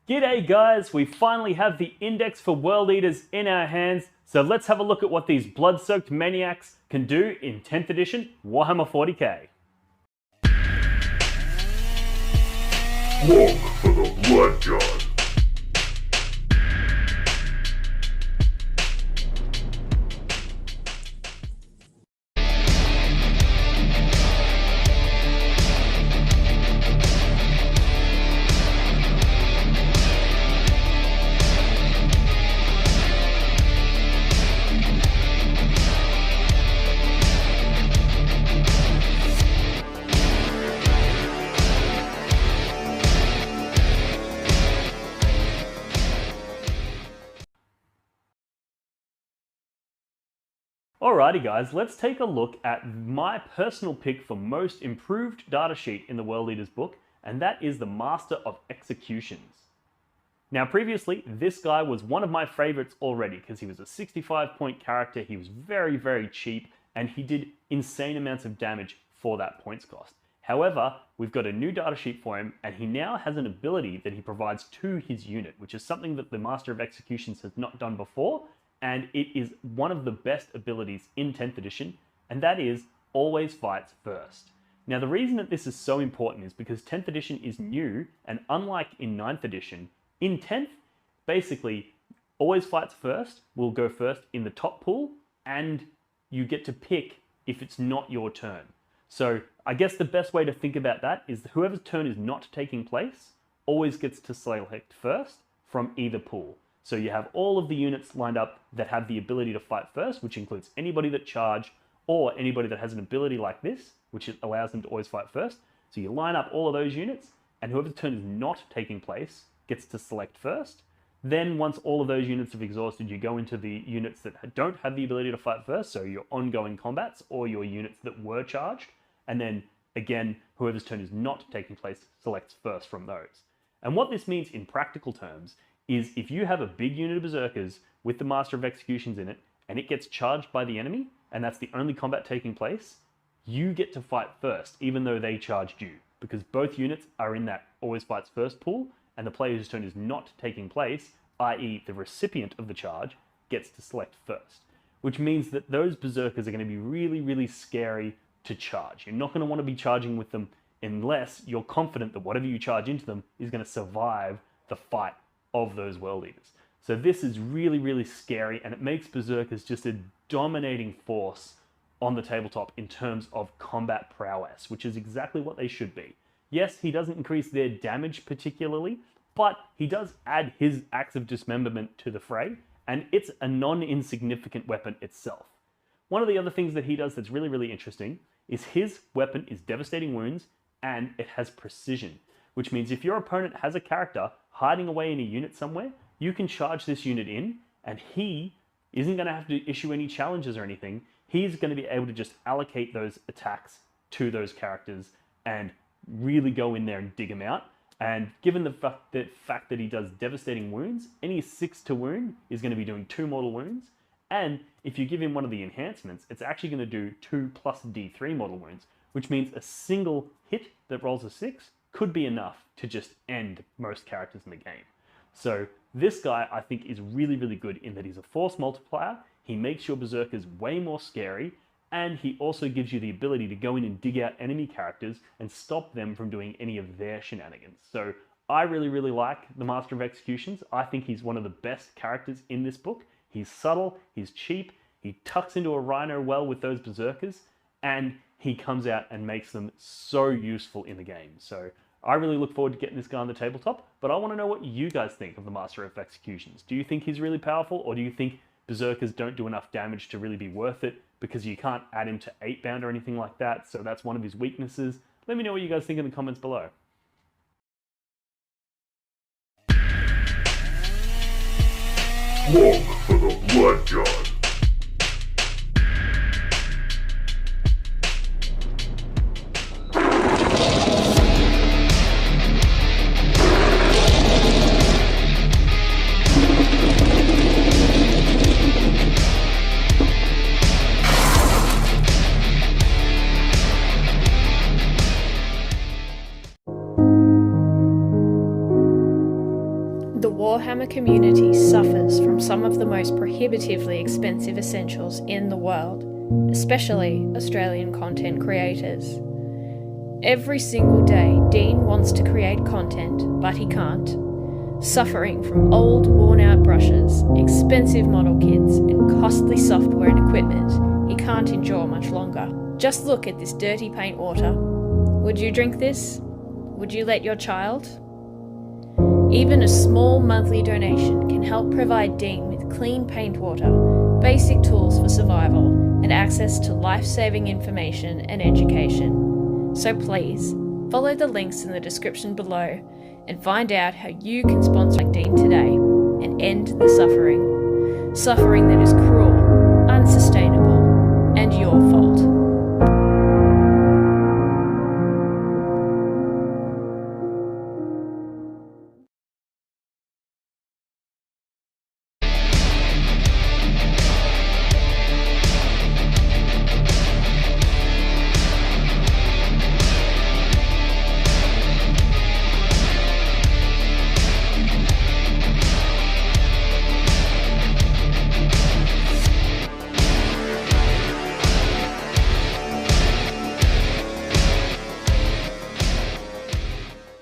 G'day guys, we finally have the index for World Eaters in our hands, so let's have a look at what these blood-soaked maniacs can do in 10th edition Warhammer 40k. Look for the blood god. Alrighty guys, let's take a look at my personal pick for most improved datasheet in the World Eaters book, and that is the Master of Executions. Now previously, this guy was one of my favorites already because he was a 65 point character, he was very, very cheap, and he did insane amounts of damage for that points cost. However, we've got a new datasheet for him, and he now has an ability that he provides to his unit, which is something that the Master of Executions has not done before, and it is one of the best abilities in 10th edition, and that is always fights first. Now the reason that this is so important is because 10th edition is new, and unlike in 9th edition, in 10th, basically, always fights first will go first in the top pool, and you get to pick if it's not your turn. So I guess the best way to think about that is that whoever's turn is not taking place always gets to select first from either pool. So you have all of the units lined up that have the ability to fight first, which includes anybody that charge or anybody that has an ability like this, which allows them to always fight first. So you line up all of those units, and whoever's turn is not taking place gets to select first. Then once all of those units have exhausted, you go into the units that don't have the ability to fight first, so your ongoing combats or your units that were charged. And then again, whoever's turn is not taking place selects first from those. And what this means in practical terms is if you have a big unit of berserkers with the Master of Executions in it, and it gets charged by the enemy, and that's the only combat taking place, you get to fight first, even though they charged you, because both units are in that always fights first pool, and the player whose turn is not taking place, i.e. the recipient of the charge, gets to select first. Which means that those berserkers are going to be really, really scary to charge. You're not going to want to be charging with them unless you're confident that whatever you charge into them is going to survive the fight of those World Eaters. So this is really, really scary, and it makes berserkers just a dominating force on the tabletop in terms of combat prowess, which is exactly what they should be. Yes, he doesn't increase their damage particularly, but he does add his acts of dismemberment to the fray, and it's a non-insignificant weapon itself. One of the other things that he does that's really, really interesting is his weapon is devastating wounds, and it has precision, which means if your opponent has a character hiding away in a unit somewhere, you can charge this unit in, and he isn't going to have to issue any challenges or anything. He's going to be able to just allocate those attacks to those characters and really go in there and dig them out. And given the fact that he does devastating wounds, any 6 to wound is going to be doing 2 mortal wounds. And if you give him one of the enhancements, it's actually going to do 2 plus D3 mortal wounds, which means a single hit that rolls a 6 could be enough to just end most characters in the game. So this guy, I think, is really, really good in that he's a force multiplier, he makes your berserkers way more scary, and he also gives you the ability to go in and dig out enemy characters and stop them from doing any of their shenanigans. So I really, really like the Master of Executions. I think he's one of the best characters in this book. He's subtle, he's cheap, he tucks into a rhino well with those berserkers, and he comes out and makes them so useful in the game. So I really look forward to getting this guy on the tabletop, but I want to know what you guys think of the Master of Executions. Do you think he's really powerful, or do you think berserkers don't do enough damage to really be worth it because you can't add him to 8-bound or anything like that, so that's one of his weaknesses? Let me know what you guys think in the comments below. Look for the blood god. The Warhammer community suffers from some of the most prohibitively expensive essentials in the world, especially Australian content creators. Every single day, Dean wants to create content, but he can't. Suffering from old, worn-out brushes, expensive model kits, and costly software and equipment he can't endure much longer. Just look at this dirty paint water. Would you drink this? Would you let your child? Even a small monthly donation can help provide Dean with clean paint water, basic tools for survival, and access to life-saving information and education. So please, follow the links in the description below and find out how you can sponsor like Dean today and end the suffering. Suffering that is cruel, unsustainable, and your fault.